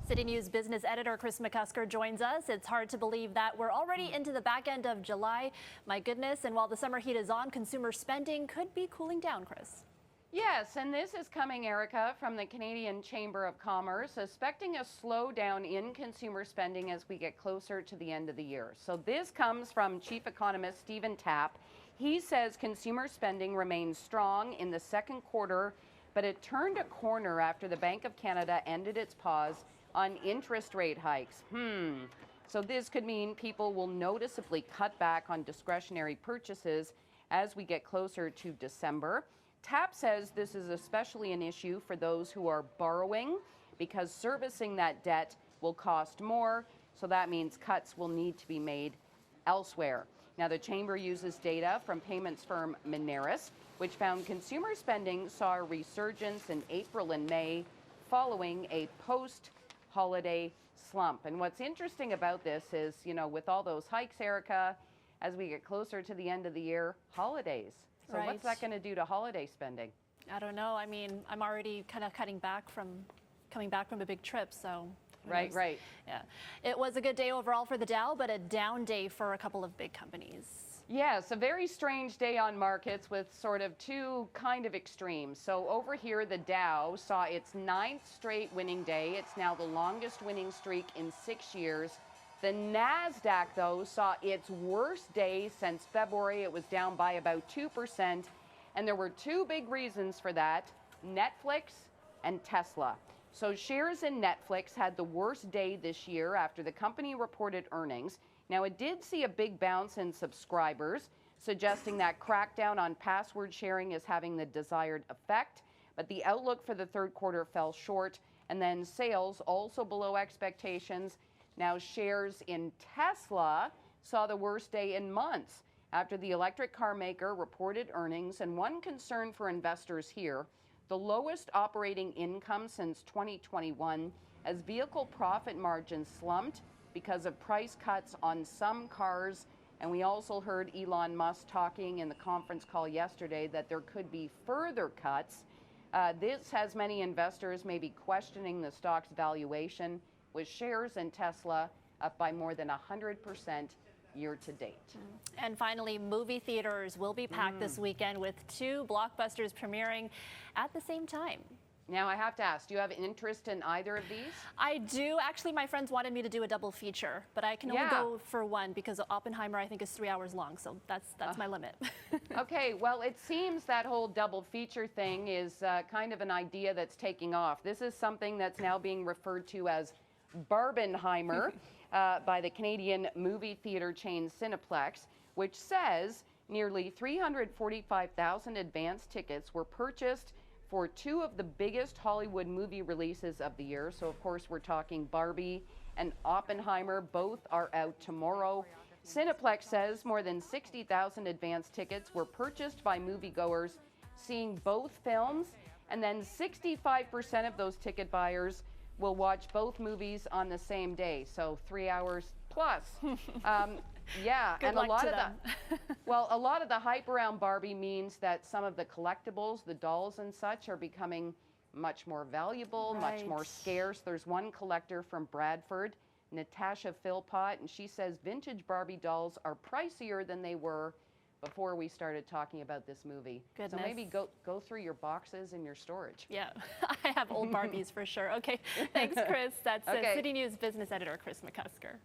City News business editor Kris McCusker joins us. It's hard to believe that we're already into the back end of July. My goodness, and while the summer heat is on, consumer spending could be cooling down, Kris. Yes, and this is coming, Erica, from the Canadian Chamber of Commerce, expecting a slowdown in consumer spending as we get closer to the end of the year. So this comes from Chief Economist Stephen Tapp. He says consumer spending remains strong in the second quarter, but it turned a corner after the Bank of Canada ended its pause on interest rate hikes. So this could mean people will noticeably cut back on discretionary purchases as we get closer to December. Tapp says this is especially an issue for those who are borrowing because servicing that debt will cost more, so that means cuts will need to be made elsewhere. Now, the Chamber uses data from payments firm Moneris, which found consumer spending saw a resurgence in April and May following a post-holiday slump. And what's interesting about this is, with all those hikes, Erica, as we get closer to the end of the year, holidays. So what's that going to do to holiday spending? I don't know. I mean, I'm already kind of coming back from a big trip, so. Right. Yeah. It was a good day overall for the Dow, but a down day for a couple of big companies. Yes, a very strange day on markets with sort of two kind of extremes. So over here, the Dow saw its 9th straight winning day. It's now the longest winning streak in 6 years. The NASDAQ, though, saw its worst day since February. It was down by about 2%. And there were two big reasons for that: Netflix and Tesla. So shares in Netflix had the worst day this year after the company reported earnings. Now, it did see a big bounce in subscribers, suggesting that crackdown on password sharing is having the desired effect. But the outlook for the third quarter fell short, and then sales also below expectations. Now, shares in Tesla saw the worst day in months after the electric car maker reported earnings. And one concern for investors here: the lowest operating income since 2021 as vehicle profit margins slumped because of price cuts on some cars. And we also heard Elon Musk talking in the conference call yesterday that there could be further cuts. This has many investors maybe questioning the stock's valuation, with shares in Tesla up by more than 100% year to date. And finally, movie theaters will be packed this weekend with two blockbusters premiering at the same time. Now, I have to ask, do you have interest in either of these? I do. Actually, my friends wanted me to do a double feature, but I can only go for one because Oppenheimer, I think, is 3 hours long. So that's my limit. Okay, well, it seems that whole double feature thing is kind of an idea that's taking off. This is something that's now being referred to as Barbenheimer by the Canadian movie theater chain Cineplex, which says nearly 345,000 advance tickets were purchased for two of the biggest Hollywood movie releases of the year. So, of course, we're talking Barbie and Oppenheimer. Both are out tomorrow. Cineplex says more than 60,000 advance tickets were purchased by moviegoers seeing both films, and then 65% of those ticket buyers will watch both movies on the same day, so 3 hours plus. Yeah, Good and luck a lot to of them. a lot of the hype around Barbie means that some of the collectibles, the dolls and such, are becoming much more valuable, much more scarce. There's one collector from Bradford, Natasha Philpott, and she says vintage Barbie dolls are pricier than they were before we started talking about this movie. Goodness. So maybe go through your boxes and your storage. Yeah, I have old Barbies for sure. Okay, thanks, Kris. That's City News business editor Kris McCusker.